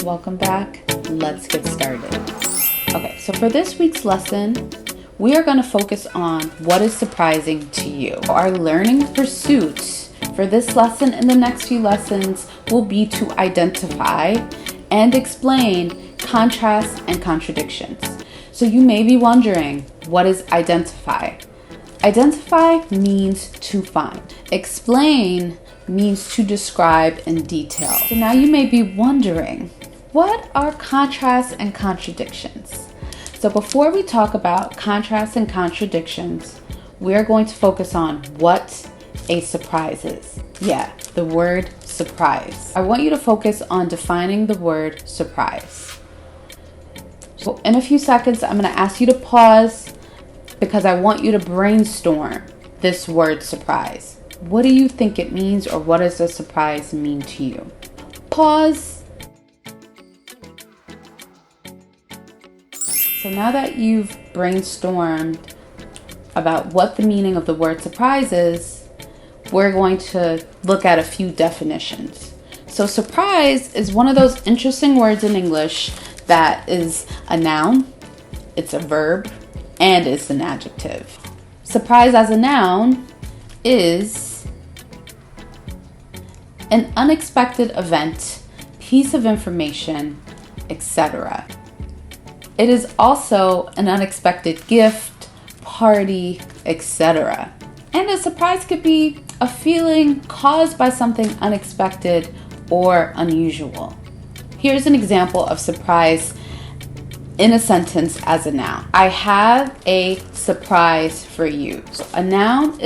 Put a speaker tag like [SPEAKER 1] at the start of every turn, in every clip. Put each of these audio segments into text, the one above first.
[SPEAKER 1] welcome back. Let's get started. Okay, so for this week's lesson, we are going to focus on what is surprising to you. Our learning pursuits for this lesson and the next few lessons will be to identify and explain contrasts and contradictions. So you may be wondering, what is identify? Identify means to find. Explain means to describe in detail. So now you may be wondering, what are contrasts and contradictions? So before we talk about contrasts and contradictions, we're going to focus on what a surprise is. Yeah, the word surprise. I want you to focus on defining the word surprise. So in a few seconds, I'm going to ask you to pause because I want you to brainstorm this word surprise. What do you think it means, or what does a surprise mean to you? Pause. So now that you've brainstormed about what the meaning of the word surprise is, we're going to look at a few definitions. So surprise is one of those interesting words in English that is a noun, it's a verb, and it's an adjective. Surprise as a noun is an unexpected event, piece of information, etc. It is also an unexpected gift, party, etc. And a surprise could be a feeling caused by something unexpected or unusual. Here's an example of surprise in a sentence as a noun. I have a surprise for you. So a noun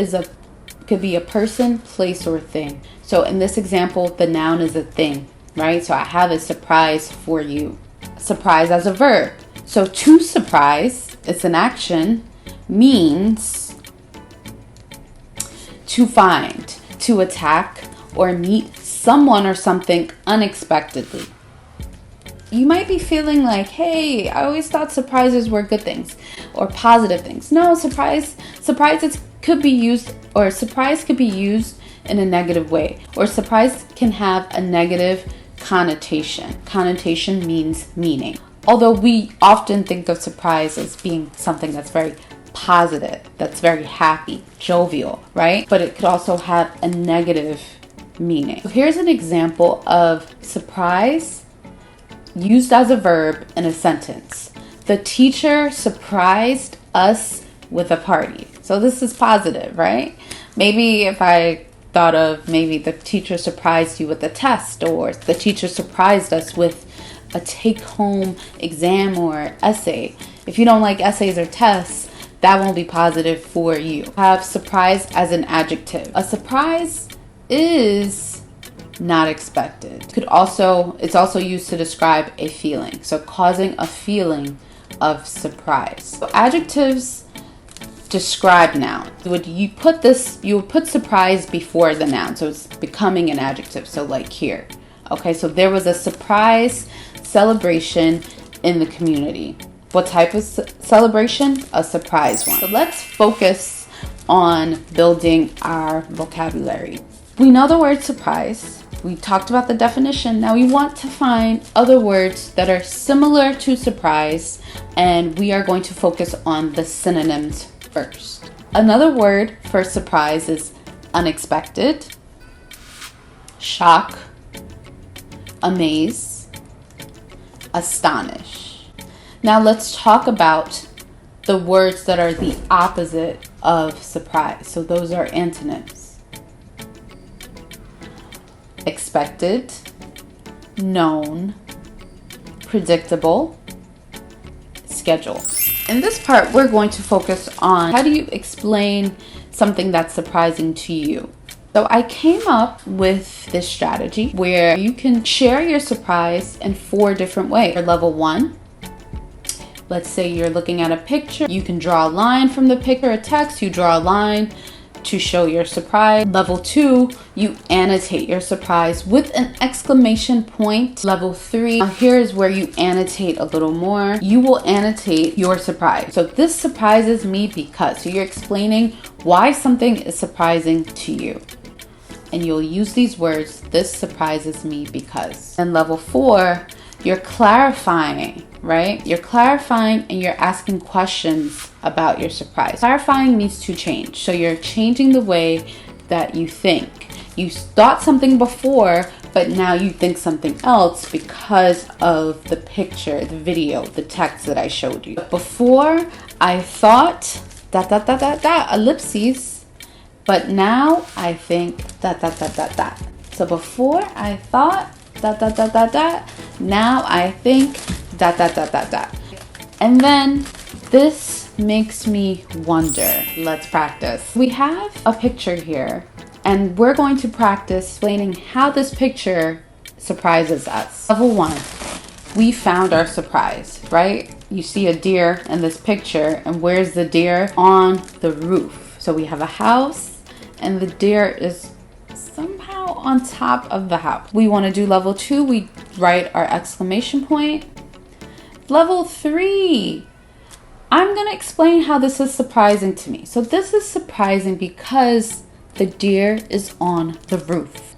[SPEAKER 1] could be a person, place, or thing. So in this example, the noun is a thing, right? So I have a surprise for you. Surprise as a verb. So to surprise, it's an action, means to find, to attack, or meet someone or something unexpectedly. You might be feeling like, hey, I always thought surprises were good things or positive things. No, surprise could be used in a negative way, or surprise can have a negative connotation. Connotation means meaning. Although we often think of surprise as being something that's very positive, that's very happy, jovial, right? But it could also have a negative meaning. So here's an example of surprise used as a verb in a sentence. The teacher surprised us with a party. So this is positive, right? Maybe if I thought of maybe the teacher surprised you with a test, or the teacher surprised us with a take-home exam or essay. If you don't like essays or tests, that won't be positive for you. Have surprise as an adjective. A surprise is not expected. It's also used to describe a feeling. So causing a feeling of surprise. So adjectives describe noun. You would put surprise before the noun, so it's becoming an adjective. So like here. Okay, so there was a surprise celebration in the community. What type of celebration? A surprise one. So let's focus on building our vocabulary. We know the word surprise. We talked about the definition. Now we want to find other words that are similar to surprise, and we are going to focus on the synonyms first. Another word for surprise is unexpected, shock, amaze, astonish. Now let's talk about the words that are the opposite of surprise. So those are antonyms. Expected, known, predictable, schedule. In this part, we're going to focus on how do you explain something that's surprising to you. So I came up with this strategy where you can share your surprise in 4 different ways. For level 1, let's say you're looking at a picture. You can draw a line from the picture, a text, you draw a line to show your surprise. Level 2, you annotate your surprise with an exclamation point. Level 3, here is where you annotate a little more. You will annotate your surprise. So this surprises me because. So you're explaining why something is surprising to you. And you'll use these words, this surprises me because. And level 4, You're clarifying, right? You're clarifying and you're asking questions about your surprise. Clarifying means to change. So you're changing the way that you think. You thought something before, but now you think something else because of the picture, the video, the text that I showed you. Before, I thought ... ellipses, but now I think ... So before I thought ... now I think ... And then this makes me wonder. Let's practice. We have a picture here, and we're going to practice explaining how this picture surprises us. Level 1, we found our surprise, right? You see a deer in this picture, and where's the deer? On the roof. So we have a house, and the deer is somehow on top of the house. We want to do level 2, we write our exclamation point. Level 3, I'm going to explain how this is surprising to me. So this is surprising because the deer is on the roof.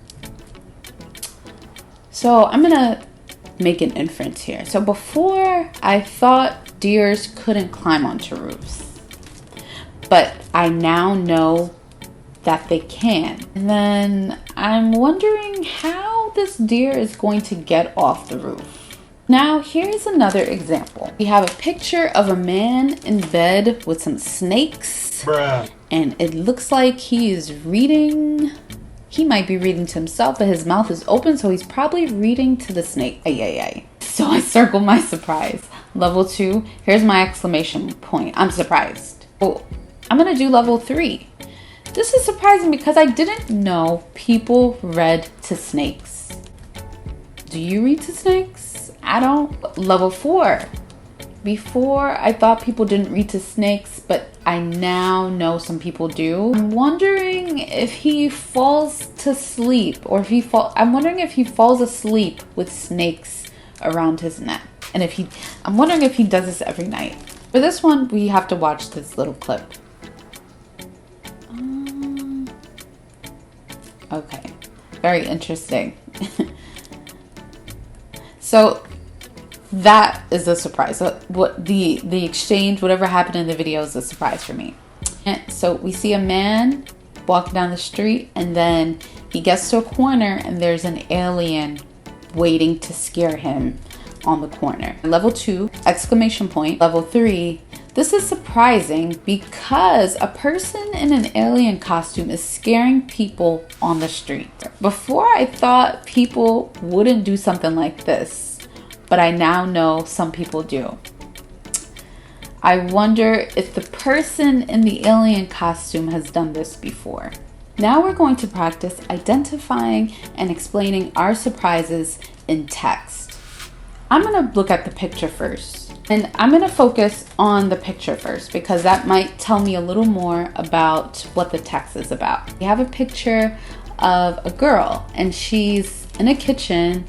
[SPEAKER 1] So I'm going to make an inference here. So before, I thought deers couldn't climb onto roofs, but I now know that they can. And then I'm wondering how this deer is going to get off the roof. Now, here's another example. We have a picture of a man in bed with some snakes. Bruh. And it looks like he is reading. He might be reading to himself, but his mouth is open, so he's probably reading to the snake. Ay. So I circle my surprise. Level 2, here's my exclamation point. I'm surprised. Oh, I'm gonna do level 3. This is surprising because I didn't know people read to snakes. Do you read to snakes? I don't. Level 4. Before, I thought people didn't read to snakes, but I now know some people do. I'm wondering if he falls to sleep, or if I'm wondering if he falls asleep with snakes around his neck. And I'm wondering if he does this every night. For this one, we have to watch this little clip. Okay, very interesting. So that is a surprise. So what the exchange, whatever happened in the video, is a surprise for me. And so we see a man walking down the street, and then he gets to a corner, and there's an alien waiting to scare him on the corner. Level 2, exclamation point. Level 3, this is surprising because a person in an alien costume is scaring people on the street. Before, I thought people wouldn't do something like this, but I now know some people do. I wonder if the person in the alien costume has done this before. Now we're going to practice identifying and explaining our surprises in text. I'm going to look at the picture first. And I'm going to focus on the picture first because that might tell me a little more about what the text is about. We have a picture of a girl, and she's in a kitchen,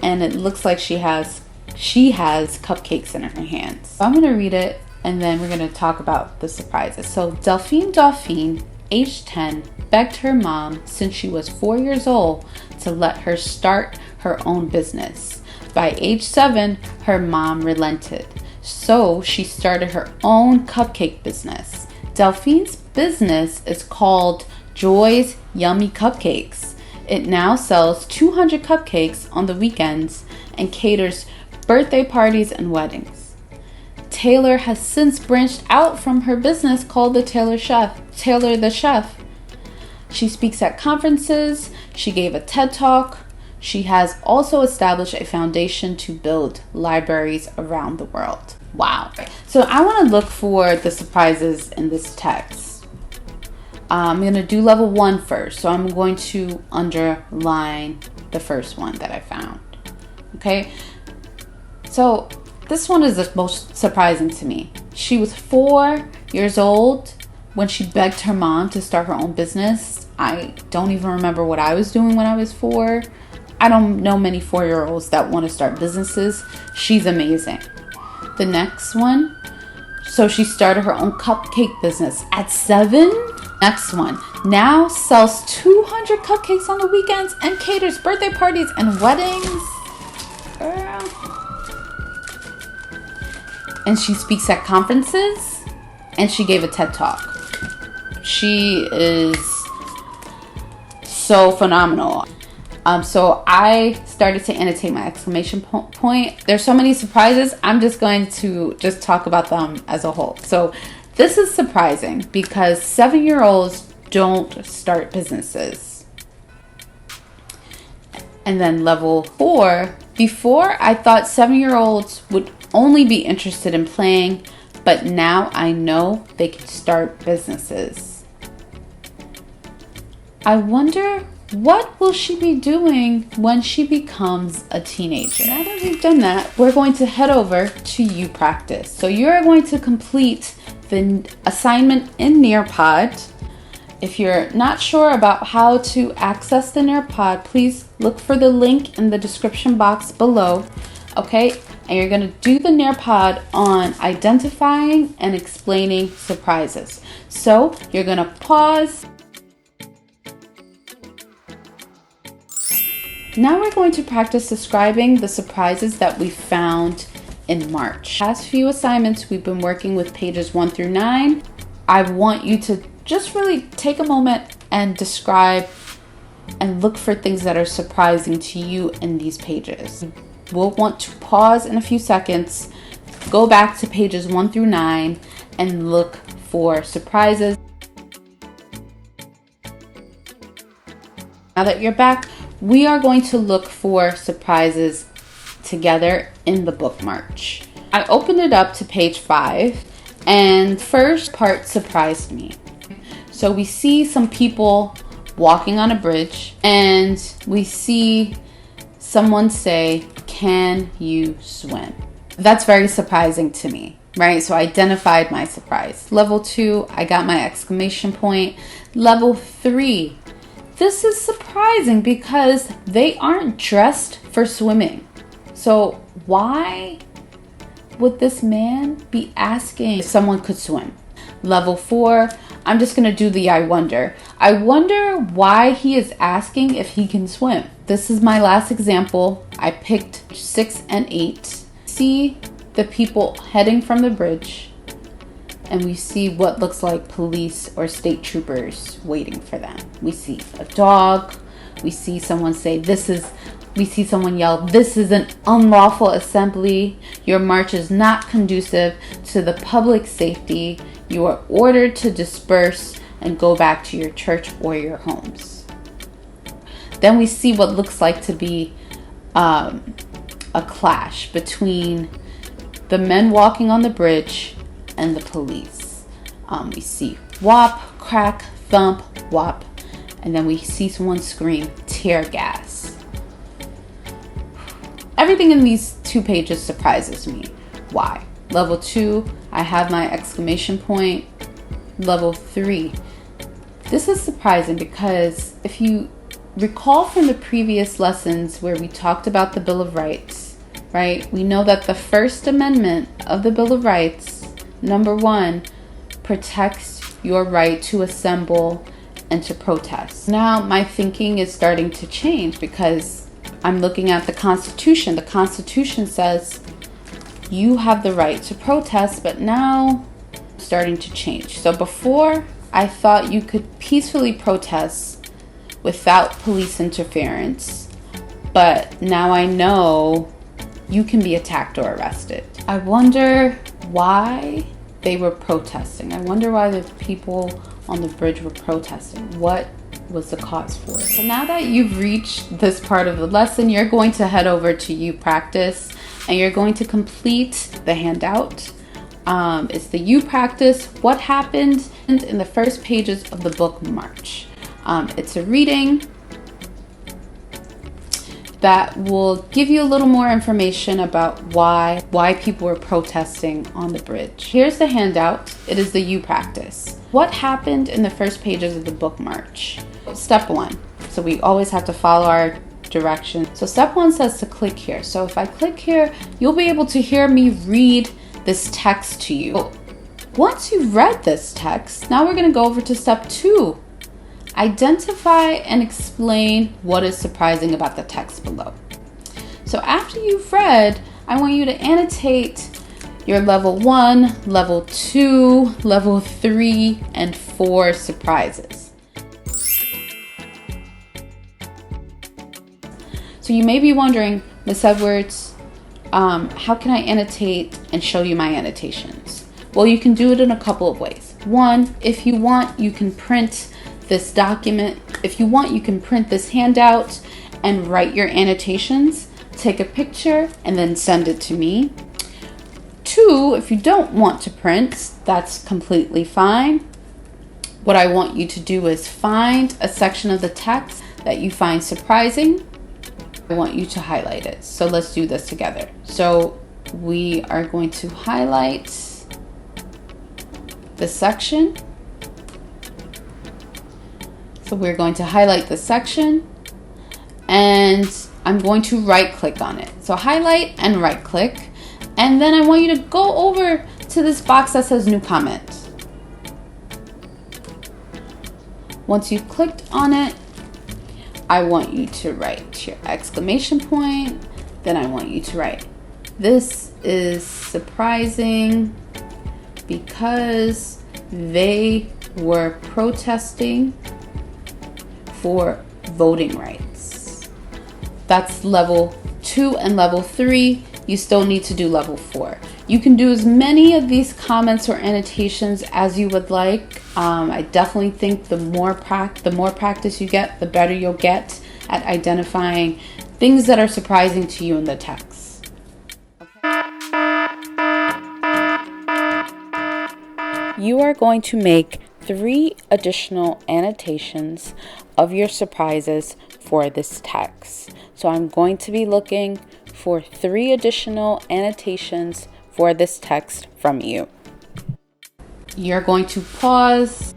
[SPEAKER 1] and it looks like she has cupcakes in her hands. So I'm going to read it, and then we're going to talk about the surprises. So Delphine, age 10, begged her mom since she was 4 years old to let her start her own business. By age 7, her mom relented, so she started her own cupcake business. Delphine's business is called Joy's Yummy Cupcakes. It now sells 200 cupcakes on the weekends and caters birthday parties and weddings. Taylor has since branched out from her business called the Taylor the Chef. She speaks at conferences. She gave a TED Talk. She has also established a foundation to build libraries around the world. Wow. So I want to look for the surprises in this text. I'm going to do level 1 first. So I'm going to underline the first one that I found. Okay. So this one is the most surprising to me. She was 4 years old when she begged her mom to start her own business. I don't even remember what I was doing when I was 4. I don't know many 4-year-olds that want to start businesses. She's amazing. The next one. So she started her own cupcake business at 7. Next one. Now sells 200 cupcakes on the weekends and caters birthday parties and weddings. Girl. And she speaks at conferences, and she gave a TED Talk. She is so phenomenal. So I started to annotate my exclamation point. There's so many surprises. I'm just going to just talk about them as a whole. So this is surprising because 7-year-olds don't start businesses. And then level 4, before I thought 7-year-olds would only be interested in playing, but now I know they can start businesses. I wonder, what will she be doing when she becomes a teenager? Now that we've done that, we're going to head over to you practice. So you're going to complete the assignment in Nearpod. If you're not sure about how to access the Nearpod, please look for the link in the description box below. Okay, and you're going to do the Nearpod on identifying and explaining surprises. So you're going to pause. Now we're going to practice describing the surprises that we found in March. Past few assignments, we've been working with pages 1 through 9. I want you to just really take a moment and describe and look for things that are surprising to you in these pages. We'll want to pause in a few seconds, go back to pages 1 through 9, and look for surprises. Now that you're back, we are going to look for surprises together in the book March. I opened it up to page 5, and first part surprised me. So we see some people walking on a bridge, and we see someone say, "Can you swim?" That's very surprising to me, right? So I identified my surprise. Level 2, I got my exclamation point. Level 3, this is surprising because they aren't dressed for swimming. So why would this man be asking if someone could swim? Level 4, I'm just going to do the I wonder. I wonder why he is asking if he can swim. This is my last example. I picked 6 and 8. See the people heading from the bridge, and we see what looks like police or state troopers waiting for them. We see a dog. We see someone say, we see someone yell, "This is an unlawful assembly. Your march is not conducive to the public safety. You are ordered to disperse and go back to your church or your homes." Then we see what looks like to be a clash between the men walking on the bridge and the police. We see whop, crack, thump, whop, and then we see someone scream, "Tear gas." Everything in these 2 pages surprises me. Why? Level 2, I have my exclamation point. Level 3, this is surprising because if you recall from the previous lessons where we talked about the Bill of Rights, right? We know that the First Amendment of the Bill of Rights, number 1, protects your right to assemble and to protest. Now my thinking is starting to change because I'm looking at the Constitution. The Constitution says you have the right to protest, but now it's starting to change. So before, I thought you could peacefully protest without police interference, but now I know you can be attacked or arrested. I wonder why they were protesting. I wonder why the people on the bridge were protesting. What was the cause for it? So now that you've reached this part of the lesson, you're going to head over to You Practice, and you're going to complete the handout. It's the You Practice, what happened in the first pages of the book March. It's a reading that will give you a little more information about why people were protesting on the bridge. Here's the handout. It is the You Practice. What happened in the first pages of the book March? Step 1. So we always have to follow our direction. So step 1 says to click here. So if I click here, you'll be able to hear me read this text to you. Once you've read this text, now we're going to go over to step 2. Identify and explain what is surprising about the text below. So So after you've read, I want you to annotate your level 1, level 2, level 3, and 4 surprises. So you may be wondering, Miss Edwards, how can I annotate and show you my annotations? Well, you can do it in a couple of ways. One, if you want, you can print this document. If you want, you can print this handout and write your annotations, take a picture, and then send it to me. Two, if you don't want to print, that's completely fine. What I want you to do is find a section of the text that you find surprising. I want you to highlight it. So let's do this together. So we are going to highlight the section. So we're going to highlight the section and I'm going to right click on it. So highlight and right click. And then I want you to go over to this box that says new comment. Once you've clicked on it, I want you to write your exclamation point. Then I want you to write, this is surprising because they were protesting for voting rights. That's level 2 and level 3. You still need to do level 4. You can do as many of these comments or annotations as you would like. I definitely think the more practice you get, the better you'll get at identifying things that are surprising to you in the text. You are going to make 3 additional annotations of your surprises for this text. So I'm going to be looking for 3 additional annotations for this text from you. You're going to pause.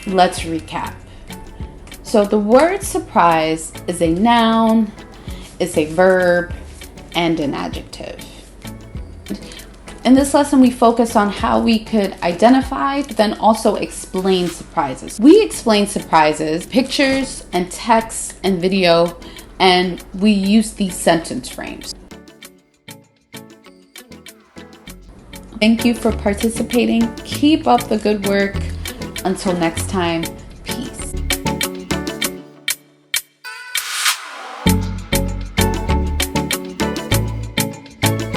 [SPEAKER 1] Let's recap. So the word surprise is a noun, it's a verb, and an adjective. In this lesson, we focus on how we could identify, but then also explain surprises. We explain surprises, pictures and text and video, and we use these sentence frames. Thank you for participating. Keep up the good work. Until next time.